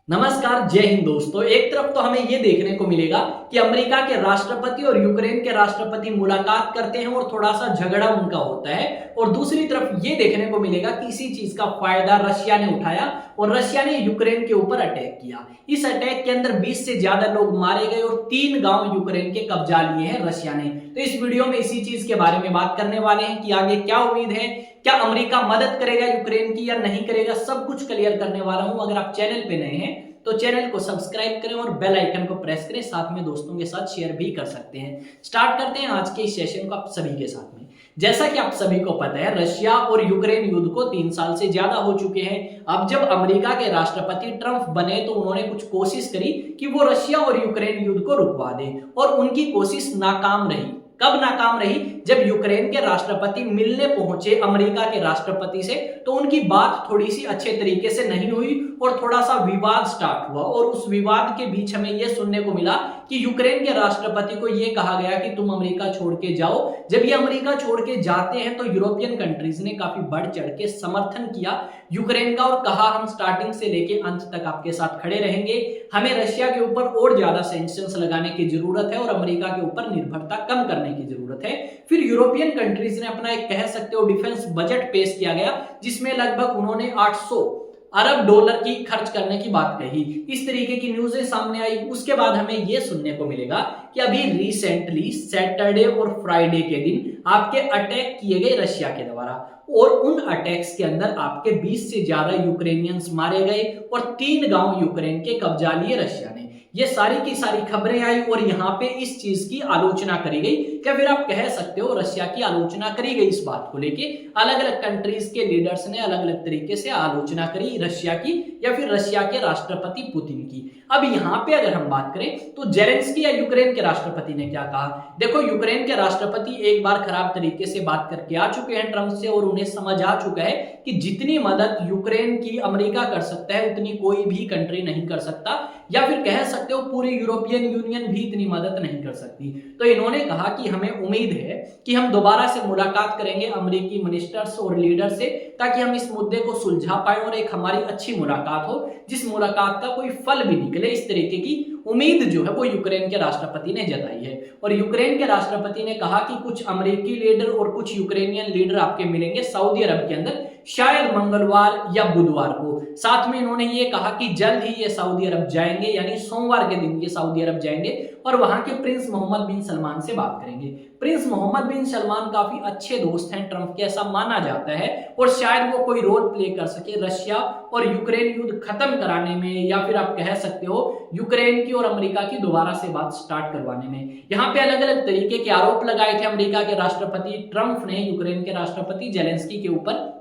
नमस्कार, जय हिंद दोस्तों। एक तरफ तो हमें यह देखने को मिलेगा कि अमेरिका के राष्ट्रपति और यूक्रेन के राष्ट्रपति मुलाकात करते हैं और थोड़ा सा झगड़ा उनका होता है, और दूसरी तरफ यह देखने को मिलेगा कि इसी चीज का फायदा रशिया ने उठाया और रशिया ने यूक्रेन के ऊपर अटैक किया। इस अटैक के अंदर 20 से ज्यादा लोग मारे गए और 3 गांव यूक्रेन के कब्जा लिए हैं रशिया ने। तो इस वीडियो में इसी चीज के बारे में बात करने वाले हैं कि आगे क्या उम्मीद है, क्या अमेरिका मदद करेगा यूक्रेन की या नहीं करेगा, सब कुछ क्लियर करने वाला हूं। अगर आप चैनल पे नए हैं तो चैनल को सब्सक्राइब करें और बेल आइकन को प्रेस करें, साथ में दोस्तों के साथ शेयर भी कर सकते हैं। स्टार्ट करते हैं आज के इस सेशन को आप सभी के साथ में। जैसा कि आप सभी को पता है, रशिया और यूक्रेन युद्ध को 3 साल से ज्यादा हो चुके हैं। अब जब अमेरिका के राष्ट्रपति ट्रंप बने तो उन्होंने कुछ कोशिश करी कि वो रशिया और यूक्रेन युद्ध को रुकवा दें, और उनकी कोशिश नाकाम रही। कब नाकाम रही? जब यूक्रेन के राष्ट्रपति मिलने पहुंचे अमेरिका के राष्ट्रपति से, तो उनकी बात थोड़ी सी अच्छे तरीके से नहीं हुई और थोड़ा सा विवाद स्टार्ट हुआ। और उस विवाद के बीच हमें यह सुनने को मिला कि यूक्रेन के राष्ट्रपति को यह कहा गया कि तुम अमेरिका छोड़ के जाओ। जब ये अमेरिका छोड़ के जाते हैं तो यूरोपियन कंट्रीज ने काफी बढ़ चढ़ के समर्थन किया यूक्रेन का और कहा हम स्टार्टिंग से लेके अंत तक आपके साथ खड़े रहेंगे। हमें रशिया के ऊपर और ज्यादा सैंक्शंस लगाने की जरूरत है और अमेरिका के ऊपर निर्भरता कम करने की जरूरत है। फिर यूरोपियन कंट्रीज ने अपना एक कह सकते हो डिफेंस बजट पेश किया गया, जिसमें लगभग उन्होंने 800 अरब डॉलर की खर्च करने की बात कही। इस तरीके की न्यूज़ें सामने आई। उसके बाद हमें यह सुनने को मिलेगा कि अभी रिसेंटली सैटरडे और फ्राइडे के दिन आपके अटैक किए गए रशिया के द्वारा, और उन अटैक्स के अंदर आपके 20 से ज्यादा यूक्रेनियंस मारे गए और 3 गांव यूक्रेन के कब्जा लिए रशिया ने। ये सारी की सारी खबरें आई और यहाँ पे इस चीज की आलोचना करी गई। क्या फिर आप कह सकते हो रशिया की आलोचना करी गई? इस बात को लेके अलग अलग कंट्रीज के लीडर्स ने अलग अलग तरीके से आलोचना करी रशिया की, या फिर रशिया के राष्ट्रपति पुतिन की। अब यहाँ पे अगर हम बात करें तो जेलेंस्की या यूक्रेन के राष्ट्रपति ने क्या कहा? देखो, यूक्रेन के राष्ट्रपति एक बार खराब तरीके से बात करके आ चुके हैं ट्रंप से, और उन्हें समझ आ चुका है कि जितनी मदद यूक्रेन की अमेरिका कर सकता है उतनी कोई भी कंट्री नहीं कर सकता, या फिर कह सकते हो पूरी यूरोपियन यूनियन भी इतनी मदद नहीं कर सकती। तो इन्होंने कहा कि हमें उम्मीद है कि हम दोबारा से मुलाकात करेंगे अमेरिकी मिनिस्टर्स और लीडर से, ताकि हम इस मुद्दे को सुलझा पाए और एक हमारी अच्छी मुलाकात हो, जिस मुलाकात का कोई फल भी निकले। इस तरीके की उम्मीद जो है वो यूक्रेन के राष्ट्रपति ने जताई है। और यूक्रेन के राष्ट्रपति ने कहा कि कुछ अमेरिकी लीडर और कुछ यूक्रेनियन लीडर आपके मिलेंगे सऊदी अरब के अंदर, शायद मंगलवार या बुधवार को। साथ में इन्होंने ये कहा कि जल्द ही ये सऊदी अरब जाएंगे, यानी सोमवार के दिन ये सऊदी अरब जाएंगे और वहां के प्रिंस मोहम्मद बिन सलमान से बात करेंगे। प्रिंस मोहम्मद बिन सलमान काफी अच्छे दोस्त हैं ट्रंप के, ऐसा माना जाता है, और शायद वो कोई रोल प्ले कर सके रशिया और यूक्रेन युद्ध खत्म कराने में, या फिर आप कह सकते हो यूक्रेन की और अमेरिका की दोबारा से बात स्टार्ट करवाने में। यहाँ पे अलग अलग तरीके के आरोप लगाए थे अमेरिका के राष्ट्रपति ट्रंप ने यूक्रेन के राष्ट्रपति जेलेंस्की के ऊपर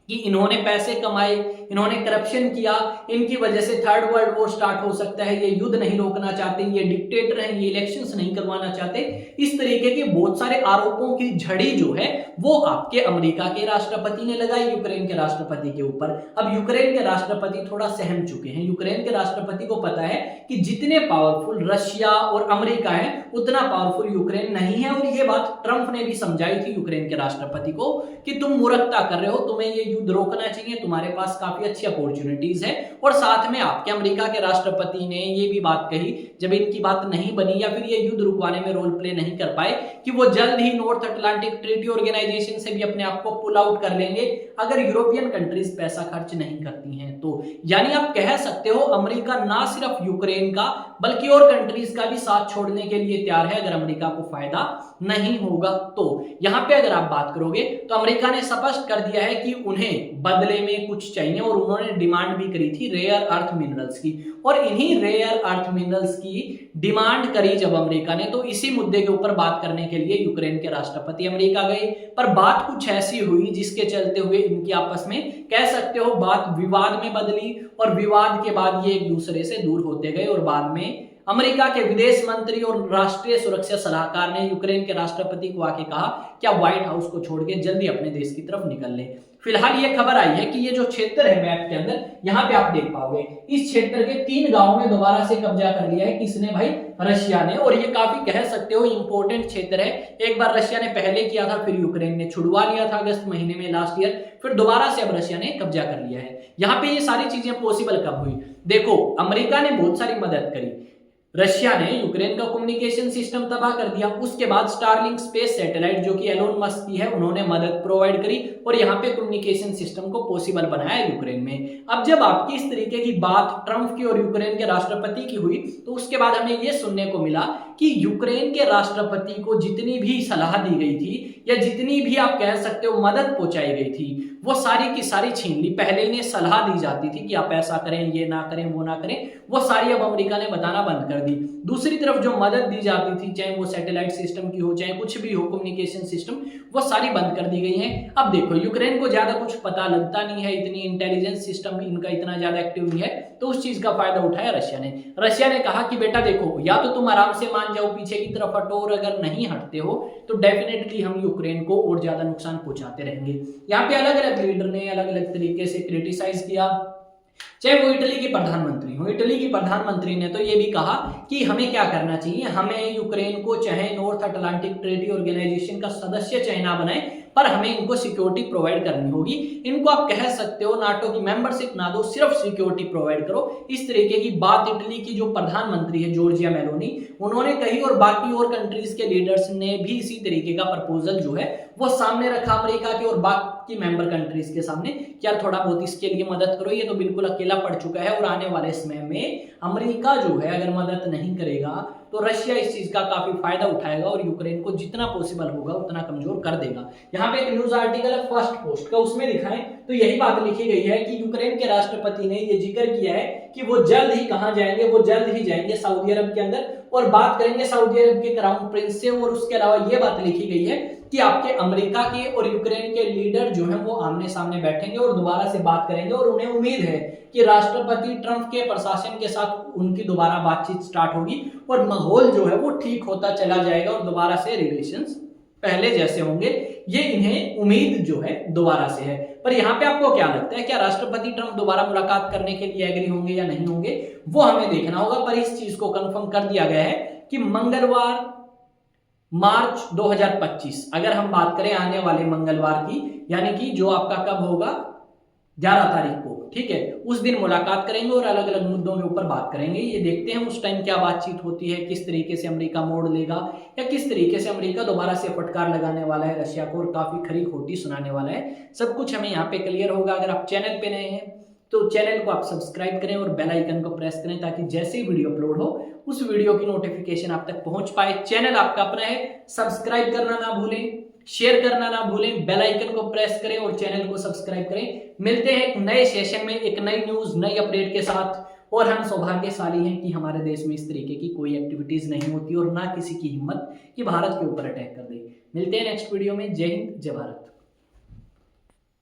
कि इन्होंने पैसे कमाए, इन्होंने करप्शन किया, इनकी वजह से थर्ड वर्ल्ड वॉर स्टार्ट हो सकता है, ये युद्ध नहीं रोकना चाहते, ये डिक्टेटर हैं, ये इलेक्शंस नहीं करवाना चाहते। इस तरीके के बहुत सारे आरोपों की झड़ी जो है वो आपके अमेरिका के राष्ट्रपति ने लगाई यूक्रेन के राष्ट्रपति के ऊपर। अब यूक्रेन के राष्ट्रपति थोड़ा सहम चुके हैं। यूक्रेन के राष्ट्रपति को पता है कि जितने पावरफुल रशिया और अमेरिका है उतना पावरफुल यूक्रेन नहीं है, और ये बात ट्रंप ने भी समझाई थी यूक्रेन के राष्ट्रपति को कि तुम मूर्खता कर रहे हो, तुम्हें ये युद्ध रोकना चाहिए, तुम्हारे पास काफी अच्छी अपॉर्चुनिटीज है। और साथ में आपके अमेरिका के राष्ट्रपति ने ये भी बात कही, जब इनकी बात नहीं बनी या फिर ये युद्ध रुकवाने में रोल प्ले नहीं कर पाए, कि वो जल्द ही नॉर्थ अटलांटिक ट्रीटी ऑर्गेनाइजेशन से भी अपने आप को पुल आउट कर लेंगे अगर यूरोपियन कंट्रीज पैसा खर्च नहीं करती हैं तो। यानी आप कह सकते हो अमेरिका ना सिर्फ यूक्रेन का बल्कि और कंट्रीज का भी साथ छोड़ने के लिए तैयार है अगर अमेरिका को फायदा नहीं होगा तो। यहां पे अगर आप बात करोगे तो अमेरिका ने स्पष्ट कर दिया है कि उन्हें बदले में कुछ चाहिए, और उन्होंने डिमांड भी करी थी रेयर अर्थ मिनरल्स की। और इन्हीं रेयर अर्थ मिनरल्स की डिमांड करी जब अमेरिका ने, तो इसी मुद्दे के ऊपर बात करने के लिए यूक्रेन के राष्ट्रपति अमेरिका गए। पर बात कुछ ऐसी हुई जिसके चलते हुए इनकी आपस में कह सकते हो बात विवाद में बदली, और विवाद के बाद ये एक दूसरे से दूर होते गए। और बाद में अमेरिका के विदेश मंत्री और राष्ट्रीय सुरक्षा सलाहकार ने यूक्रेन के राष्ट्रपति को आके कहा कि आप व्हाइट हाउस को छोड़ के जल्दी अपने देश की तरफ निकल लें। फिलहाल ये खबर आई है कि ये जो क्षेत्र है मैप के अंदर, यहाँ पे आप देख पाओगे इस क्षेत्र के 3 गांवों में दोबारा से कब्जा कर लिया है। किसने भाई? रशिया ने। और ये काफी कह सकते हो इंपॉर्टेंट क्षेत्र है। एक बार रशिया ने पहले किया था, फिर यूक्रेन ने छुड़वा लिया था अगस्त महीने में लास्ट ईयर, फिर दोबारा से अब रशिया ने कब्जा कर लिया है। यहाँ पे ये सारी चीजें पॉसिबल कब हुई? देखो अमेरिका ने बहुत सारी मदद करी, रशिया ने यूक्रेन का कम्युनिकेशन सिस्टम तबाह कर दिया, उसके बाद स्टारलिंक स्पेस सैटेलाइट जो कि एलोन मस्क की है उन्होंने मदद प्रोवाइड करी और यहाँ पे कम्युनिकेशन सिस्टम को पॉसिबल बनाया यूक्रेन में। अब जब आपकी इस तरीके की बात ट्रंप की और यूक्रेन के राष्ट्रपति की हुई तो उसके बाद हमें यह सुनने को मिला कि यूक्रेन के राष्ट्रपति को जितनी भी सलाह दी गई थी या जितनी भी आप कह सकते हो मदद पहुंचाई गई थी वो सारी की सारी छीन ली। पहले इन्हें सलाह दी जाती थी कि आप ऐसा करें, ये ना करें, वो ना करें, वो सारी अब अमेरिका ने बताना बंद कर दी। दूसरी तरफ जो मदद दी जाती थी चाहे वो सैटेलाइट सिस्टम की हो चाहे कुछ भी हो कम्युनिकेशन सिस्टम, वो सारी बंद कर दी गई है। अब देखो यूक्रेन को ज्यादा कुछ पता लगता नहीं है, इतनी इंटेलिजेंस सिस्टम इनका इतना ज्यादा एक्टिव नहीं है, तो उस चीज का फायदा उठाया रशिया ने। रशिया ने कहा कि बेटा देखो या तो तुम आराम से मान जाओ, पीछे की तरफ हटो, और अगर नहीं हटते हो तो डेफिनेटली हम यूक्रेन को और ज्यादा नुकसान पहुंचाते रहेंगे। यहाँ पे अलग अलग लीडर ने अलग अलग तरीके से क्रिटिसाइज किया, चाहे वो इटली के प्रधानमंत्री हो। इटली की प्रधानमंत्री ने तो ये भी कहा कि हमें क्या करना चाहिए, हमें यूक्रेन को चाहे नॉर्थ अटलांटिक ट्रेडी ऑर्गेनाइजेशन का सदस्य चाहे ना बनाए पर हमें इनको सिक्योरिटी प्रोवाइड करनी होगी। इनको आप कह सकते हो नाटो की मेंबरशिप ना दो, सिर्फ सिक्योरिटी प्रोवाइड करो। इस तरीके की बात इटली की जो प्रधानमंत्री है जॉर्जिया मेलोनी उन्होंने कही और बाकी और कंट्रीज के लीडर्स ने भी इसी तरीके का प्रपोजल जो है वो सामने रखा अमेरिका के और बाकी मेंबर कंट्रीज के सामने कि यार थोड़ा बहुत इसके लिए मदद करो, ये तो बिल्कुल अकेला पड़ चुका है और आने वाले समय में अमेरिका जो है अगर मदद नहीं करेगा तो रशिया इस चीज का काफी फायदा उठाएगा और यूक्रेन को जितना पॉसिबल होगा उतना कमजोर कर देगा। यहाँ पे एक न्यूज आर्टिकल है फर्स्ट पोस्ट का, उसमें दिखाएं तो यही बात लिखी गई है कि यूक्रेन के राष्ट्रपति ने ये जिक्र किया है कि वो जल्द ही कहां जाएंगे, वो जल्द ही जाएंगे सऊदी अरब के अंदर और बात करेंगे सऊदी अरब के क्राउन प्रिंस से। और उसके अलावा ये बात लिखी गई है कि आपके अमेरिका के और यूक्रेन के लीडर जो हैं वो आमने सामने बैठेंगे और दोबारा से बात करेंगे और उन्हें उम्मीद है कि राष्ट्रपति ट्रंप के प्रशासन के साथ उनकी दोबारा बातचीत स्टार्ट होगी और माहौल जो है वो ठीक होता चला जाएगा और दोबारा से रिलेशंस पहले जैसे होंगे। ये इन्हें उम्मीद जो है दोबारा से है। पर यहाँ पे आपको क्या लगता है, क्या राष्ट्रपति ट्रंप दोबारा मुलाकात करने के लिए एग्री होंगे या नहीं होंगे, वो हमें देखना होगा। पर इस चीज को कंफर्म कर दिया गया है कि मंगलवार मार्च 2025 अगर हम बात करें आने वाले मंगलवार की, यानी कि जो आपका कब होगा 11 तारीख को, ठीक है, उस दिन मुलाकात करेंगे और अलग अलग मुद्दों के ऊपर बात करेंगे। ये देखते हैं उस टाइम क्या बातचीत होती है, किस तरीके से अमेरिका मोड़ लेगा या किस तरीके से अमेरिका दोबारा से फटकार लगाने वाला है रशिया को और काफी खरी खोटी सुनाने वाला है। सब कुछ हमें यहाँ पे क्लियर होगा। अगर आप चैनल पे नए हैं तो चैनल को आप सब्सक्राइब करें और बेल आइकन को प्रेस करें ताकि जैसे ही वीडियो अपलोड हो उस वीडियो की नोटिफिकेशन आप तक पहुंच पाए। चैनल आपका अपना है, सब्सक्राइब करना ना भूलें, शेयर करना ना भूलें, बेल आइकन को प्रेस करें और चैनल को सब्सक्राइब करें। मिलते हैं एक नए सेशन में एक नई न्यूज नई अपडेट के साथ। और हम सौभाग्यशाली हैं कि हमारे देश में इस तरीके की कोई एक्टिविटीज नहीं होती और ना किसी की हिम्मत कि भारत के ऊपर अटैक कर दे। मिलते हैं नेक्स्ट वीडियो में। जय हिंद, जय भारत।